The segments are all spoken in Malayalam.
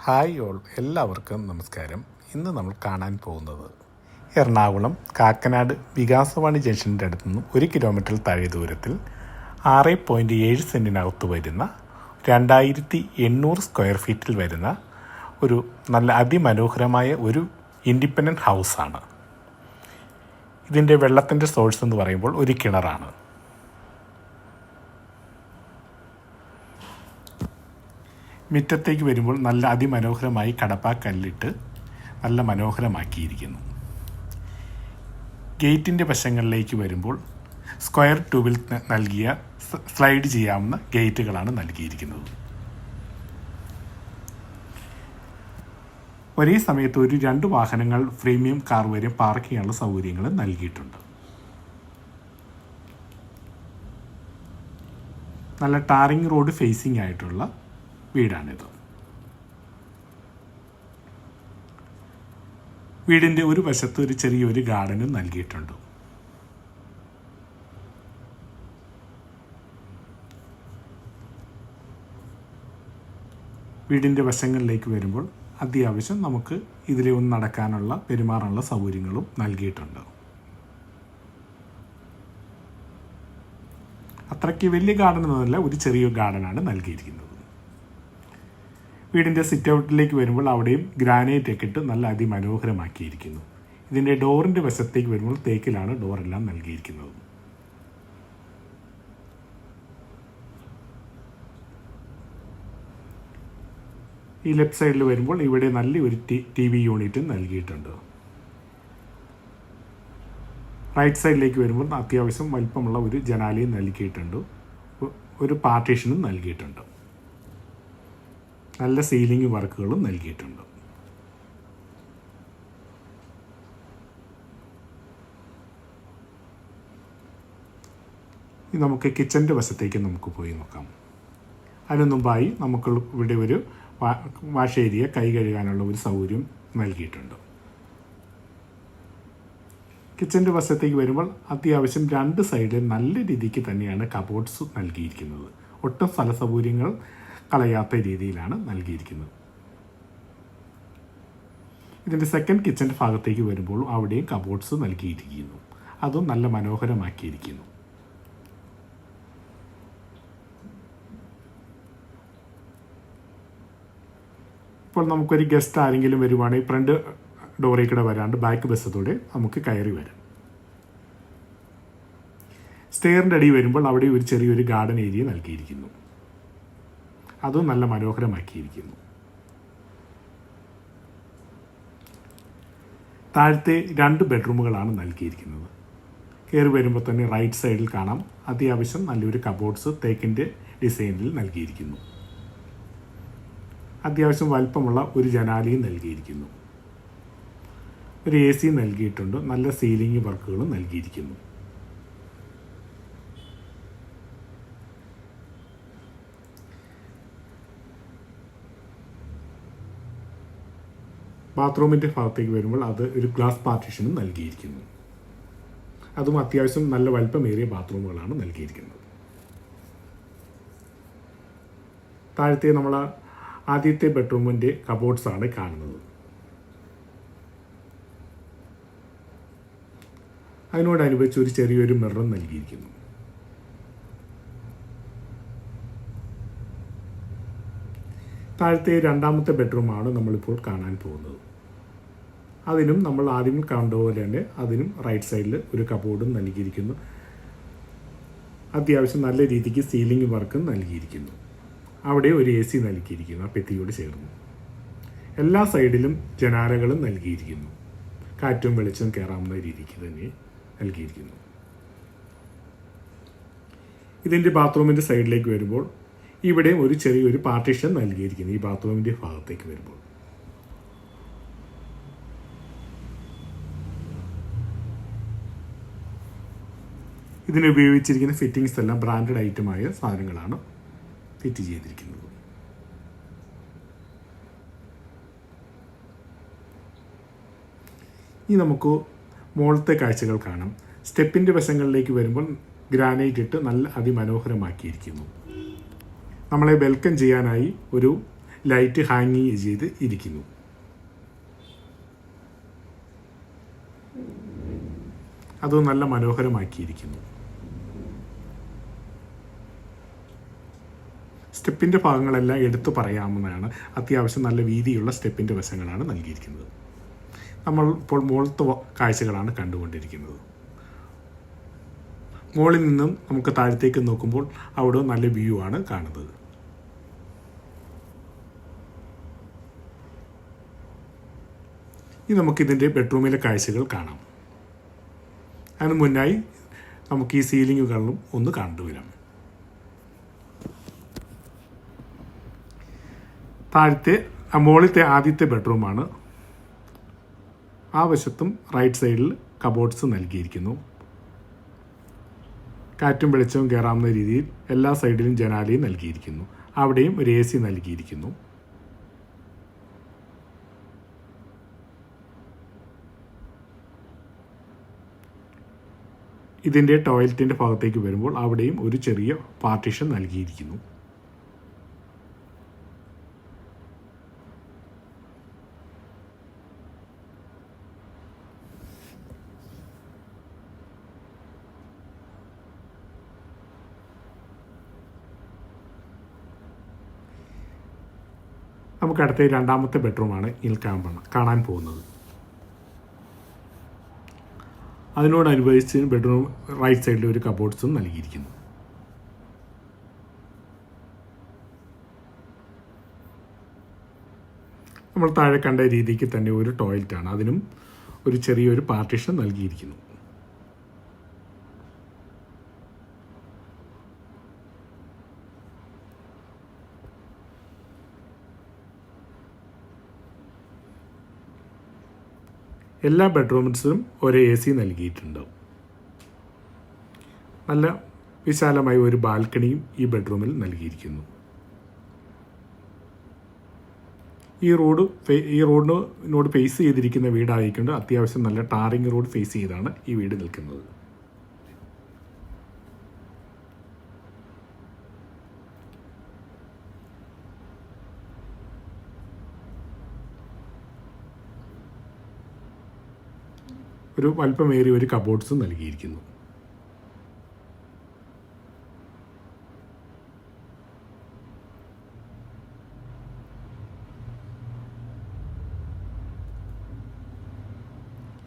ഹായ് ഓൾ, എല്ലാവർക്കും നമസ്കാരം. ഇന്ന് നമ്മൾ കാണാൻ പോകുന്നത് എറണാകുളം കാക്കനാട് വികാസവാണി ജംഗ്ഷൻ്റെ അടുത്തു നിന്നും 1 കിലോമീറ്റർ താഴെ ദൂരത്തിൽ 6.7 സെൻറ്റിനകത്ത് വരുന്ന 2800 സ്ക്വയർ ഫീറ്റിൽ വരുന്ന ഒരു നല്ല അതിമനോഹരമായ ഒരു ഇൻഡിപെൻഡൻറ്റ് ഹൗസാണ്. ഇതിൻ്റെ വെള്ളത്തിൻ്റെ സോഴ്സ് എന്ന് പറയുമ്പോൾ ഒരു കിണറാണ്. മുറ്റത്തേക്ക് വരുമ്പോൾ നല്ല അതിമനോഹരമായി കല്ലിട്ട് നല്ല മനോഹരമാക്കിയിരിക്കുന്നു. ഗേറ്റിൻ്റെ വശങ്ങളിലേക്ക് വരുമ്പോൾ സ്ക്വയർ ട്യൂബിൽ നൽകിയ സ്ലൈഡ് ചെയ്യാവുന്ന ഗേറ്റുകളാണ് നൽകിയിരിക്കുന്നത്. ഒരേ സമയത്ത് 2 വാഹനങ്ങൾ പ്രീമിയം കാർ വരെ പാർക്ക് ചെയ്യാനുള്ള സൗകര്യങ്ങൾ നൽകിയിട്ടുണ്ട്. നല്ല ടാറിംഗ് റോഡ് ഫേസിംഗ് ആയിട്ടുള്ള വീടാണിത്. വീടിൻ്റെ ഒരു വശത്ത് ഒരു ചെറിയൊരു ഗാർഡനും നൽകിയിട്ടുണ്ട്. വീടിൻ്റെ വശങ്ങളിലേക്ക് വരുമ്പോൾ അത്യാവശ്യം നമുക്ക് ഇതിലെ ഒന്ന് നടക്കാനുള്ള പെരുമാറാനുള്ള സൗകര്യങ്ങളും നൽകിയിട്ടുണ്ട്. അത്രയ്ക്ക് വലിയ ഗാർഡൻ എന്നല്ല, ഒരു ചെറിയ ഗാർഡനാണ് നൽകിയിരിക്കുന്നത്. വീടിൻ്റെ സിറ്റ് ഔട്ടിലേക്ക് വരുമ്പോൾ അവിടെയും ഗ്രാനൈറ്റ് ഒക്കെ ഇട്ട് നല്ല അതിമനോഹരമാക്കിയിരിക്കുന്നു. ഇതിൻ്റെ ഡോറിൻ്റെ വശത്തേക്ക് വരുമ്പോൾ തേക്കിലാണ് ഡോറെല്ലാം നൽകിയിരിക്കുന്നത്. ഈ ലെഫ്റ്റ് സൈഡിൽ വരുമ്പോൾ ഇവിടെ നല്ലൊരു TV യൂണിറ്റും നൽകിയിട്ടുണ്ട്. റൈറ്റ് സൈഡിലേക്ക് വരുമ്പോൾ അത്യാവശ്യം വലിപ്പമുള്ള ഒരു ജനാലയും നൽകിയിട്ടുണ്ട്. ഒരു പാർട്ടീഷനും നൽകിയിട്ടുണ്ട്. നല്ല സീലിംഗ് വർക്കുകളും നൽകിയിട്ടുണ്ട്. ഇനി നമുക്ക് കിച്ചൻ്റെ വശത്തേക്ക് നമുക്ക് പോയി നോക്കാം. അതിനു മുമ്പായി നമുക്ക് ഇവിടെ ഒരു വാഷ് ഏരിയ, കൈ കഴുകാനുള്ള ഒരു സൗകര്യം നൽകിയിട്ടുണ്ട്. കിച്ചൻ്റെ വശത്തേക്ക് വരുമ്പോൾ അത്യാവശ്യം 2 സൈഡിൽ നല്ല രീതിക്ക് തന്നെയാണ് കബോർഡ്സ് നൽകിയിരിക്കുന്നത്. ഒട്ടും സ്ഥല സൗകര്യങ്ങൾ കളയാത്ത രീതിയിലാണ് നൽകിയിരിക്കുന്നത്. ഇതിൻ്റെ സെക്കൻഡ് കിച്ചൻ്റെ ഭാഗത്തേക്ക് വരുമ്പോൾ അവിടെയും കബോർഡ്സ് നൽകിയിരിക്കുന്നു. അതും നല്ല മനോഹരമാക്കിയിരിക്കുന്നു. ഇപ്പോൾ നമുക്കൊരു ഗസ്റ്റ് ആരെങ്കിലും വരുവാണെങ്കിൽ ഫ്രണ്ട് ഡോറിൽ കൂടെ വരാണ്ട് ബാക്ക് ബസ്സത്തോടെ നമുക്ക് കയറി വരാം. സ്റ്റെയറിൻ്റെ അടി വരുമ്പോൾ അവിടെ ഒരു ചെറിയൊരു ഗാർഡൻ ഏരിയ നൽകിയിരിക്കുന്നു. അതും നല്ല മനോഹരമാക്കിയിരിക്കുന്നു. താഴത്തെ 2 ബെഡ്റൂമുകളാണ് നൽകിയിരിക്കുന്നത്. കയറി വരുമ്പോൾ തന്നെ റൈറ്റ് സൈഡിൽ കാണാം അത്യാവശ്യം നല്ലൊരു കബോർഡ്സ് തേക്കിൻ്റെ ഡിസൈനിൽ നൽകിയിരിക്കുന്നു. അത്യാവശ്യം വലിപ്പമുള്ള ഒരു ജനാലയും നൽകിയിരിക്കുന്നു. ഒരു AC നൽകിയിട്ടുണ്ട്. നല്ല സീലിംഗ് വർക്കുകളും നൽകിയിരിക്കുന്നു. ബാത്റൂമിൻ്റെ ഭാഗത്തേക്ക് വരുമ്പോൾ അത് ഒരു ഗ്ലാസ് പാർട്ടീഷനും നൽകിയിരിക്കുന്നു. അതും അത്യാവശ്യം നല്ല വലിപ്പമേറിയ ബാത്റൂമുകളാണ് നൽകിയിരിക്കുന്നത്. താഴത്തെ നമ്മൾ ആദ്യത്തെ ബെഡ്റൂമിൻ്റെ കബോർഡ്സാണ് കാണുന്നത്. അതിനോടനുബന്ധിച്ച് ഒരു ചെറിയൊരു മിററും നൽകിയിരിക്കുന്നു. താഴത്തെ 2ാമത്തെ ബെഡ്റൂമാണ് നമ്മളിപ്പോൾ കാണാൻ പോകുന്നത്. അതിനും നമ്മൾ ആദ്യം കണ്ടതുപോലെ തന്നെ അതിനും റൈറ്റ് സൈഡിൽ ഒരു കബോർഡും നൽകിയിരിക്കുന്നു. അത്യാവശ്യം നല്ല രീതിക്ക് സീലിംഗ് വർക്കും നൽകിയിരിക്കുന്നു. അവിടെ ഒരു AC നൽകിയിരിക്കുന്നു ആ പെത്തിയോട് ചേർന്ന്. എല്ലാ സൈഡിലും ജനാലകളും നൽകിയിരിക്കുന്നു. കാറ്റും വെളിച്ചവും കയറാവുന്ന രീതിക്ക് തന്നെ നൽകിയിരിക്കുന്നു. ഇതിൻ്റെ ബാത്റൂമിൻ്റെ സൈഡിലേക്ക് വരുമ്പോൾ ഇവിടെ ഒരു ചെറിയൊരു പാർട്ടീഷൻ നൽകിയിരിക്കുന്നു. ഈ ബാത്റൂമിൻ്റെ ഭാഗത്തേക്ക് വരുമ്പോൾ ഇതിന് ഉപയോഗിച്ചിരിക്കുന്ന ഫിറ്റിങ്സ് എല്ലാം ബ്രാൻഡഡ് ഐറ്റമായ സാധനങ്ങളാണ് ഫിറ്റ് ചെയ്തിരിക്കുന്നത്. ഇനി നമുക്ക് മുകളിലത്തെ കാഴ്ചകൾ കാണാം. സ്റ്റെപ്പിൻ്റെ വശങ്ങളിലേക്ക് വരുമ്പോൾ ഗ്രാനൈറ്റ് ഇട്ട് നല്ല അതിമനോഹരമാക്കിയിരിക്കുന്നു. നമ്മളെ വെൽക്കം ചെയ്യാനായി ഒരു ലൈറ്റ് ഹാങ് ചെയ്ത് ഇരിക്കുന്നു. അത് നല്ല മനോഹരമാക്കിയിരിക്കുന്നു. സ്റ്റെപ്പിൻ്റെ ഭാഗങ്ങളെല്ലാം എടുത്തു പറയാവുന്നതാണ്. അത്യാവശ്യം നല്ല വീതിയുള്ള സ്റ്റെപ്പിൻ്റെ വശങ്ങളാണ് നൽകിയിരിക്കുന്നത്. നമ്മൾ ഇപ്പോൾ മുകളിലത്തെ കാഴ്ചകളാണ് കണ്ടുകൊണ്ടിരിക്കുന്നത്. മുകളിൽ നിന്നും നമുക്ക് താഴത്തേക്ക് നോക്കുമ്പോൾ അവിടെ നല്ല വ്യൂ ആണ് കാണുന്നത്. ഇനി നമുക്കിതിൻ്റെ ബെഡ്റൂമിലെ കാഴ്ചകൾ കാണാം. അതിന് മുന്നായി നമുക്ക് ഈ സീലിങ്ങുകളിലും ഒന്ന് കണ്ടുവരാം. മുകളിലത്തെ ആദ്യത്തെ ബെഡ്റൂമാണ്. ആ വശത്തും റൈറ്റ് സൈഡിൽ കബോർഡ്സ് നൽകിയിരിക്കുന്നു. കാറ്റും വെളിച്ചവും കയറാവുന്ന രീതിയിൽ എല്ലാ സൈഡിലും ജനാലയും നൽകിയിരിക്കുന്നു. അവിടെയും ഒരു AC നൽകിയിരിക്കുന്നു. ഇതിൻ്റെ ടോയ്ലറ്റിൻ്റെ ഭാഗത്തേക്ക് വരുമ്പോൾ അവിടെയും ഒരു ചെറിയ പാർട്ടീഷൻ നൽകിയിരിക്കുന്നു. നമുക്ക് അടുത്ത രണ്ടാമത്തെ ബെഡ്റൂമാണ് ഇതിൽ കാണാൻ പോകുന്നത്. അതിനോടനുബന്ധിച്ച് ബെഡ്റൂം റൈറ്റ് സൈഡിൽ ഒരു കബോർഡ്സും നൽകിയിരിക്കുന്നു. നമ്മൾ താഴെ കണ്ട രീതിക്ക് തന്നെ ഒരു ടോയ്ലറ്റാണ്. അതിനും ഒരു ചെറിയൊരു പാർട്ടീഷൻ നൽകിയിരിക്കുന്നു. എല്ലാ ബെഡ്റൂംസിലും ഒരു AC നൽകിയിട്ടുണ്ട്. നല്ല വിശാലമായ ഒരു ബാൽക്കണിയും ഈ ബെഡ്റൂമിൽ നൽകിയിരിക്കുന്നു. ഈ റോഡിനോട് ഫേസ് ചെയ്തിരിക്കുന്ന വീടായിക്കൊണ്ട് അത്യാവശ്യം നല്ല ടാറിങ് റോഡ് ഫേസ് ചെയ്താണ് ഈ വീട് നിൽക്കുന്നത്. ഒരു വലിപ്പമേറിയ ഒരു കബോർഡ്സും നൽകിയിരിക്കുന്നു.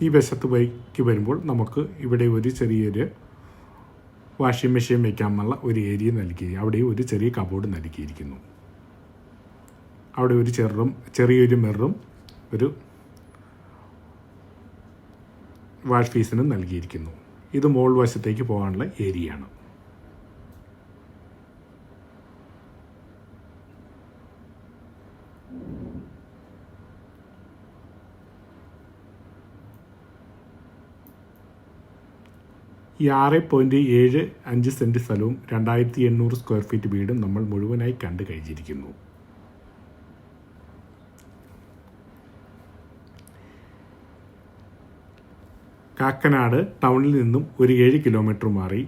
ഈ വശത്തേക്ക് വരുമ്പോൾ നമുക്ക് ഇവിടെ ഒരു ചെറിയൊരു വാഷിംഗ് മെഷീൻ വയ്ക്കാനുള്ള ഒരു ഏരിയ നൽകി. അവിടെ ഒരു ചെറിയ കബോർഡ് നൽകിയിരിക്കുന്നു. അവിടെ ഒരു ചെറിയൊരു മിററും ഒരു വാഷ് ബേസിനും നൽകിയിരിക്കുന്നു. ഇത് മുകൾ വശത്തേക്ക് പോകാനുള്ള ഏരിയയാണ്. ഈ 6.75 സെൻറ്റ് സ്ഥലവും 2800 സ്ക്വയർ ഫീറ്റ് വീടും നമ്മൾ മുഴുവനായി കണ്ടു കഴിഞ്ഞിരിക്കുന്നു. കാക്കനാട് ടൗണിൽ നിന്നും ഒരു 7 കിലോമീറ്റർ മാറി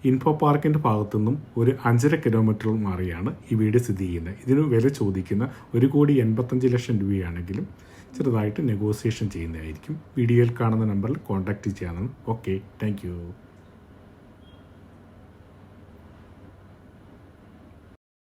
ഇൻഫോ പാർക്കിൻ്റെ ഭാഗത്തു നിന്നും ഒരു 5.5 കിലോമീറ്റർ മാറിയാണ് ഈ വീട് സ്ഥിതി ചെയ്യുന്നത്. ഇതിന് വില ചോദിക്കുന്ന 1,85,00,000 രൂപയാണെങ്കിലും ചെറുതായിട്ട് നെഗോസിയേഷൻ ചെയ്യുന്നതായിരിക്കും. വീഡിയോയിൽ കാണുന്ന നമ്പറിൽ കോൺടാക്റ്റ് ചെയ്യാനാണ്. Okay, thank